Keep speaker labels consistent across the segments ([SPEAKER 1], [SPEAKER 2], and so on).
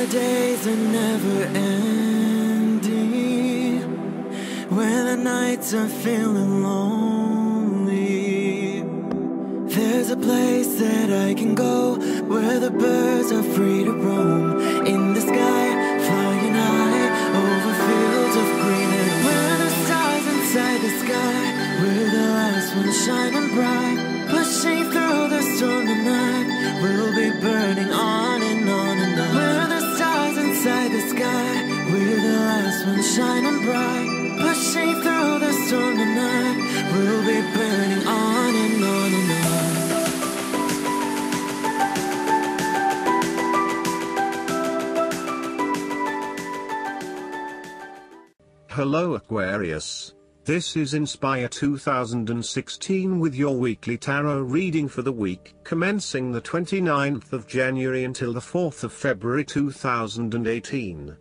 [SPEAKER 1] the days are never ending, when the nights are feeling lonely, there's a place that I can go, where the birds are free to roam, in the sky, flying high, over fields of green, and where the stars inside the sky, we're the last ones shining bright, pushing through the storm tonight, we'll be burning on and on and on. We're the stars inside the sky, we're the last ones shining bright, pushing through the storm tonight, we'll be burning on and on and on.
[SPEAKER 2] Hello Aquarius, this is Inspire 2016 with your weekly tarot reading for the week commencing the 29th of January until the 4th of February 2018.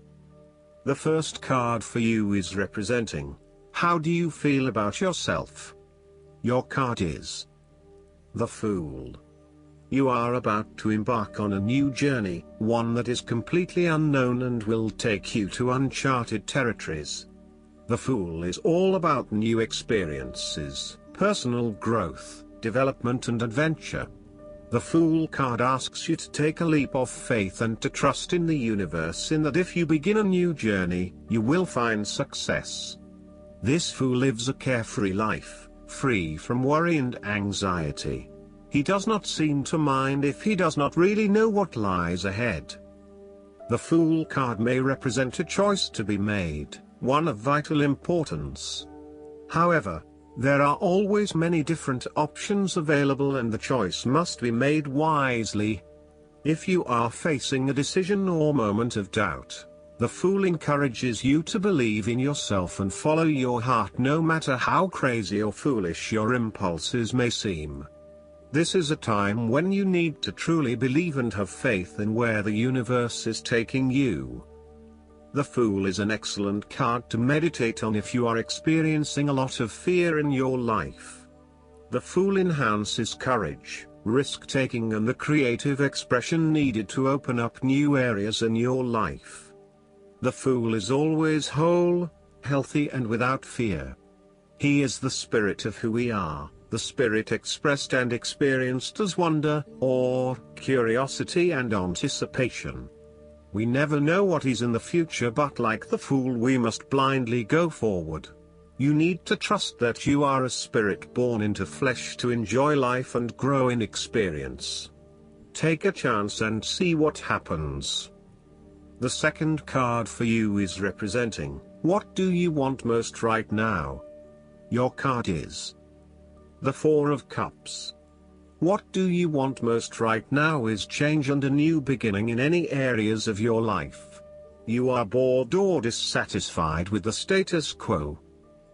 [SPEAKER 2] The first card for you is representing, how do you feel about yourself? Your card is the Fool. You are about to embark on a new journey, one that is completely unknown and will take you to uncharted territories. The Fool is all about new experiences, personal growth, development and adventure. The Fool card asks you to take a leap of faith and to trust in the universe in that if you begin a new journey, you will find success. This Fool lives a carefree life, free from worry and anxiety. He does not seem to mind if he does not really know what lies ahead. The Fool card may represent a choice to be made, one of vital importance. However, there are always many different options available and the choice must be made wisely. If you are facing a decision or moment of doubt, the Fool encourages you to believe in yourself and follow your heart no matter how crazy or foolish your impulses may seem. This is a time when you need to truly believe and have faith in where the universe is taking you. The Fool is an excellent card to meditate on if you are experiencing a lot of fear in your life. The Fool enhances courage, risk-taking and the creative expression needed to open up new areas in your life. The Fool is always whole, healthy and without fear. He is the spirit of who we are, the spirit expressed and experienced as wonder, awe, curiosity and anticipation. We never know what is in the future, but like the Fool we must blindly go forward. You need to trust that you are a spirit born into flesh to enjoy life and grow in experience. Take a chance and see what happens. The second card for you is representing, what do you want most right now? Your card is the Four of Cups. What do you want most right now is change and a new beginning in any areas of your life. You are bored or dissatisfied with the status quo.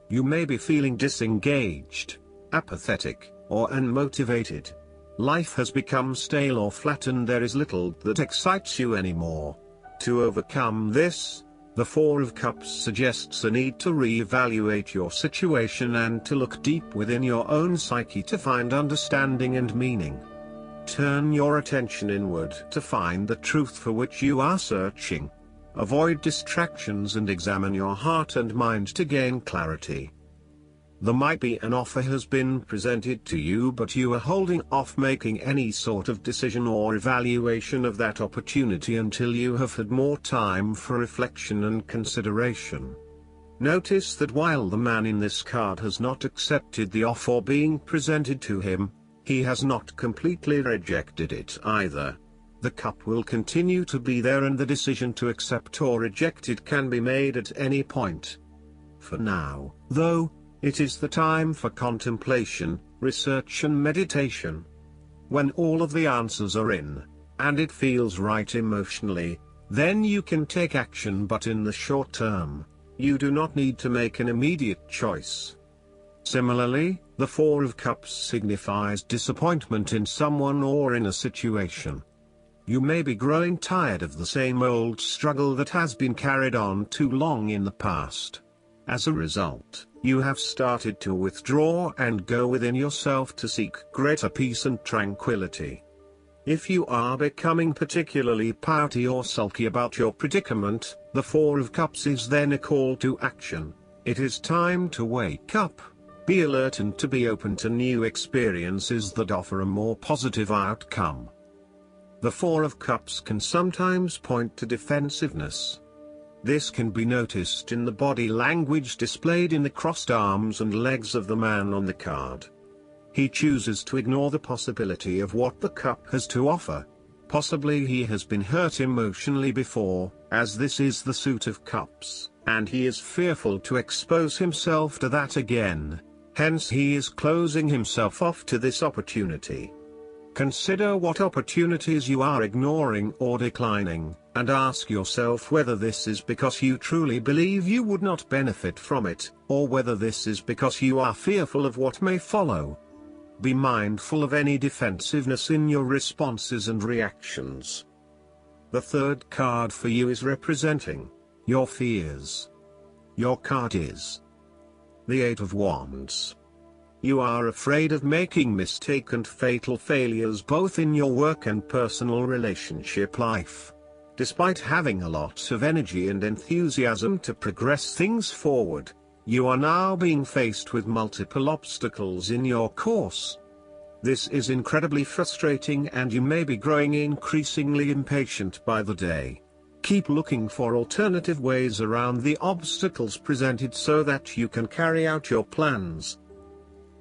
[SPEAKER 2] You may be feeling disengaged, apathetic, or unmotivated. Life has become stale or flat and there is little that excites you anymore. To overcome this, the Four of Cups suggests a need to re-evaluate your situation and to look deep within your own psyche to find understanding and meaning. Turn your attention inward to find the truth for which you are searching. Avoid distractions and examine your heart and mind to gain clarity. There might be an offer has been presented to you, but you are holding off making any sort of decision or evaluation of that opportunity until you have had more time for reflection and consideration. Notice that while the man in this card has not accepted the offer being presented to him, he has not completely rejected it either. The cup will continue to be there and the decision to accept or reject it can be made at any point. For now, though, it is the time for contemplation, research and meditation. When all of the answers are in, and it feels right emotionally, then you can take action, but in the short term, you do not need to make an immediate choice. Similarly, the Four of Cups signifies disappointment in someone or in a situation. You may be growing tired of the same old struggle that has been carried on too long in the past. As a result, you have started to withdraw and go within yourself to seek greater peace and tranquility. If you are becoming particularly pouty or sulky about your predicament, the Four of Cups is then a call to action. It is time to wake up, be alert and to be open to new experiences that offer a more positive outcome. The Four of Cups can sometimes point to defensiveness. This can be noticed in the body language displayed in the crossed arms and legs of the man on the card. He chooses to ignore the possibility of what the cup has to offer. Possibly he has been hurt emotionally before, as this is the suit of cups, and he is fearful to expose himself to that again. Hence he is closing himself off to this opportunity. Consider what opportunities you are ignoring or declining, and ask yourself whether this is because you truly believe you would not benefit from it, or whether this is because you are fearful of what may follow. Be mindful of any defensiveness in your responses and reactions. The third card for you is representing your fears. Your card is the Eight of Wands. You are afraid of making mistake and fatal failures both in your work and personal relationship life. Despite having a lot of energy and enthusiasm to progress things forward, you are now being faced with multiple obstacles in your course. This is incredibly frustrating and you may be growing increasingly impatient by the day. Keep looking for alternative ways around the obstacles presented so that you can carry out your plans.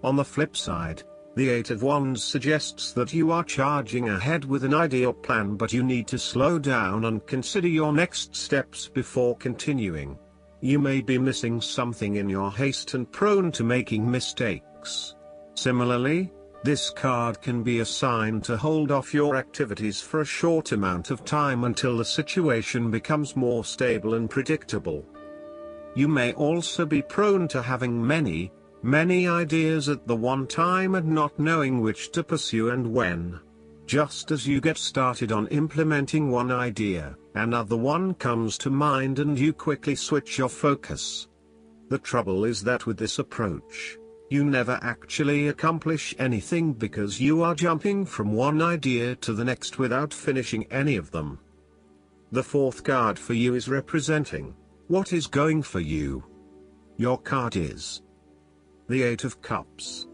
[SPEAKER 2] On the flip side, the Eight of Wands suggests that you are charging ahead with an ideal plan, but you need to slow down and consider your next steps before continuing. You may be missing something in your haste and prone to making mistakes. Similarly, this card can be a sign to hold off your activities for a short amount of time until the situation becomes more stable and predictable. You may also be prone to having many ideas at the one time and not knowing which to pursue and when. Just as you get started on implementing one idea, another one comes to mind and you quickly switch your focus. The trouble is that with this approach, you never actually accomplish anything because you are jumping from one idea to the next without finishing any of them. The fourth card for you is representing what is going for you. Your card is the Eight of Cups.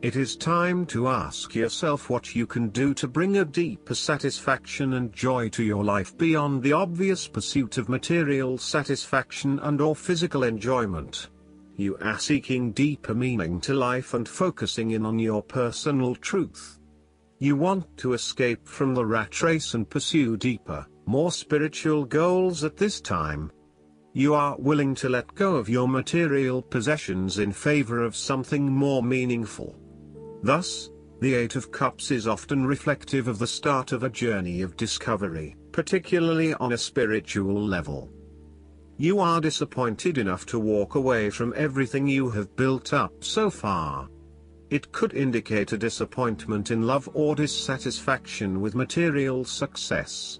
[SPEAKER 2] It is time to ask yourself what you can do to bring a deeper satisfaction and joy to your life beyond the obvious pursuit of material satisfaction and/or physical enjoyment. You are seeking deeper meaning to life and focusing in on your personal truth. You want to escape from the rat race and pursue deeper, more spiritual goals at this time. You are willing to let go of your material possessions in favor of something more meaningful. Thus, the Eight of Cups is often reflective of the start of a journey of discovery, particularly on a spiritual level. You are disappointed enough to walk away from everything you have built up so far. It could indicate a disappointment in love or dissatisfaction with material success.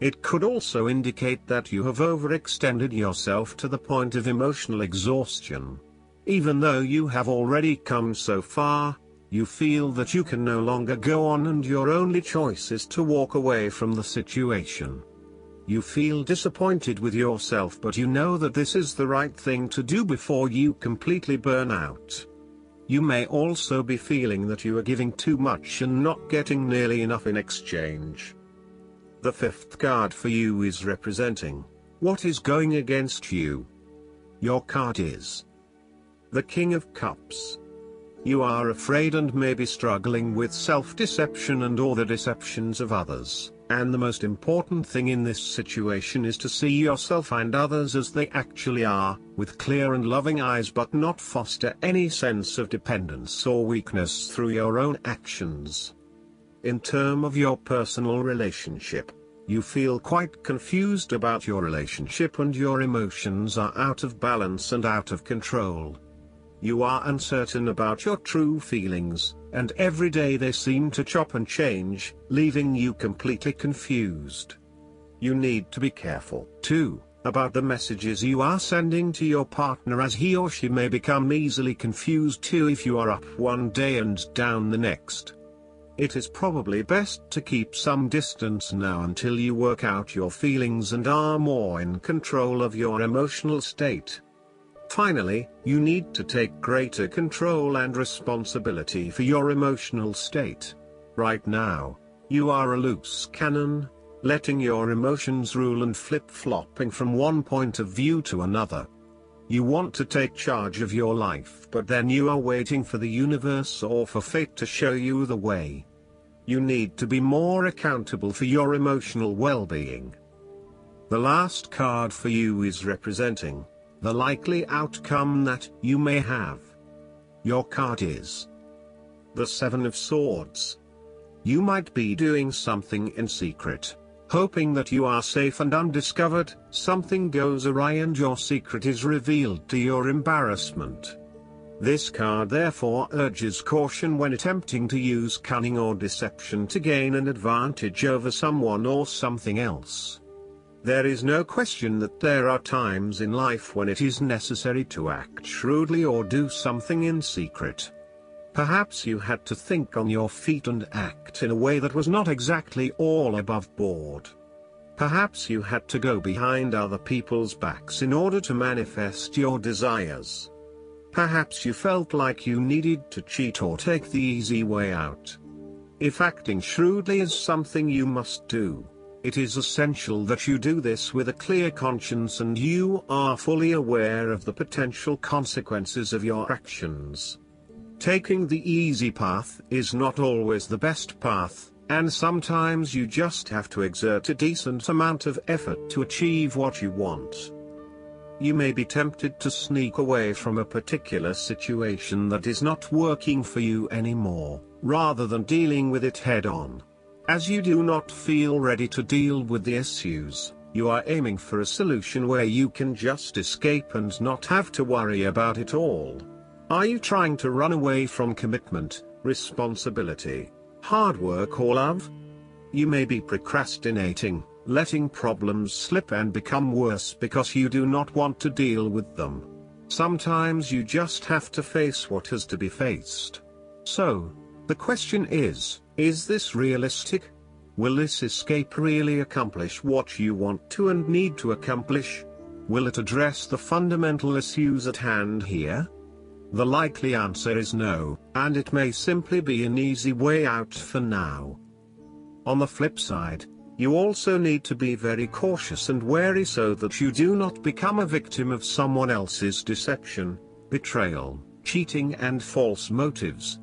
[SPEAKER 2] It could also indicate that you have overextended yourself to the point of emotional exhaustion. Even though you have already come so far, you feel that you can no longer go on and your only choice is to walk away from the situation. You feel disappointed with yourself, but you know that this is the right thing to do before you completely burn out. You may also be feeling that you are giving too much and not getting nearly enough in exchange. The fifth card for you is representing what is going against you. Your card is the King of Cups. You are afraid and may be struggling with self-deception and/or the deceptions of others, and the most important thing in this situation is to see yourself and others as they actually are, with clear and loving eyes, but not foster any sense of dependence or weakness through your own actions. In terms of your personal relationship, you feel quite confused about your relationship and your emotions are out of balance and out of control. You are uncertain about your true feelings, and every day they seem to chop and change, leaving you completely confused. You need to be careful, too, about the messages you are sending to your partner, as he or she may become easily confused too if you are up one day and down the next. It is probably best to keep some distance now until you work out your feelings and are more in control of your emotional state. Finally, you need to take greater control and responsibility for your emotional state. Right now, you are a loose cannon, letting your emotions rule and flip-flopping from one point of view to another. You want to take charge of your life, but then you are waiting for the universe or for fate to show you the way. You need to be more accountable for your emotional well-being. The last card for you is representing the likely outcome that you may have. Your card is the Seven of Swords. You might be doing something in secret, hoping that you are safe and undiscovered. Something goes awry and your secret is revealed to your embarrassment. This card therefore urges caution when attempting to use cunning or deception to gain an advantage over someone or something else. There is no question that there are times in life when it is necessary to act shrewdly or do something in secret. Perhaps you had to think on your feet and act in a way that was not exactly all above board. Perhaps you had to go behind other people's backs in order to manifest your desires. Perhaps you felt like you needed to cheat or take the easy way out. If acting shrewdly is something you must do, it is essential that you do this with a clear conscience and you are fully aware of the potential consequences of your actions. Taking the easy path is not always the best path, and sometimes you just have to exert a decent amount of effort to achieve what you want. You may be tempted to sneak away from a particular situation that is not working for you anymore, rather than dealing with it head-on. As you do not feel ready to deal with the issues, you are aiming for a solution where you can just escape and not have to worry about it all. Are you trying to run away from commitment, responsibility, hard work or love? You may be procrastinating, letting problems slip and become worse because you do not want to deal with them. Sometimes you just have to face what has to be faced. So, the question is this realistic? Will this escape really accomplish what you want to and need to accomplish? Will it address the fundamental issues at hand here? The likely answer is no, and it may simply be an easy way out for now. On the flip side, you also need to be very cautious and wary so that you do not become a victim of someone else's deception, betrayal, cheating and false motives.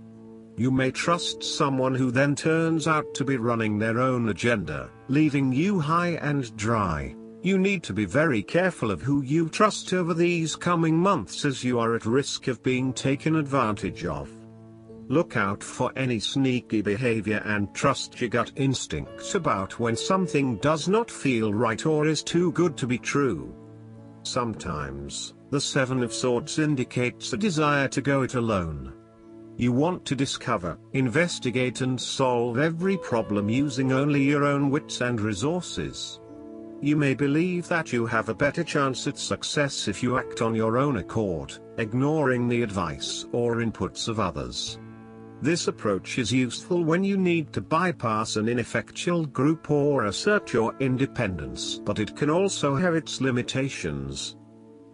[SPEAKER 2] You may trust someone who then turns out to be running their own agenda, leaving you high and dry. You need to be very careful of who you trust over these coming months as you are at risk of being taken advantage of. Look out for any sneaky behavior and trust your gut instincts about when something does not feel right or is too good to be true. Sometimes, the Seven of Swords indicates a desire to go it alone. You want to discover, investigate and solve every problem using only your own wits and resources. You may believe that you have a better chance at success if you act on your own accord, ignoring the advice or inputs of others. This approach is useful when you need to bypass an ineffectual group or assert your independence, but it can also have its limitations.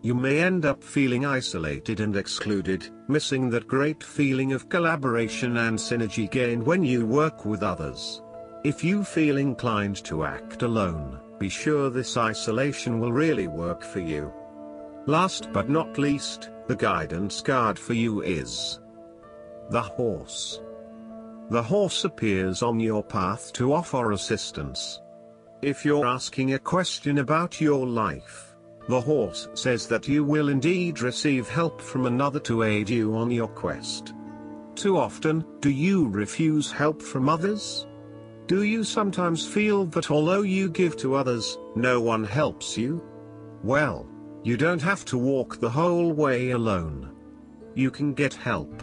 [SPEAKER 2] You may end up feeling isolated and excluded, missing that great feeling of collaboration and synergy gained when you work with others. If you feel inclined to act alone, be sure this isolation will really work for you. Last but not least, the guidance card for you is the Horse. The horse appears on your path to offer assistance. If you're asking a question about your life, the horse says that you will indeed receive help from another to aid you on your quest. Too often, do you refuse help from others? Do you sometimes feel that although you give to others, no one helps you? Well, you don't have to walk the whole way alone. You can get help.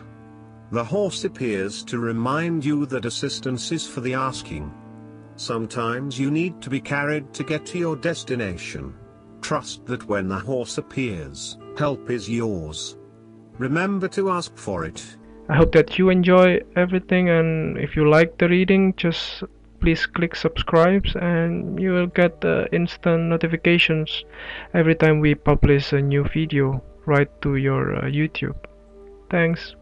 [SPEAKER 2] The horse appears to remind you that assistance is for the asking. Sometimes you need to be carried to get to your destination. Trust that when the horse appears, help is yours. Remember to ask for it.
[SPEAKER 3] I hope that you enjoy everything, and if you like the reading, just please click subscribe and you will get instant notifications every time we publish a new video right to your YouTube. Thanks.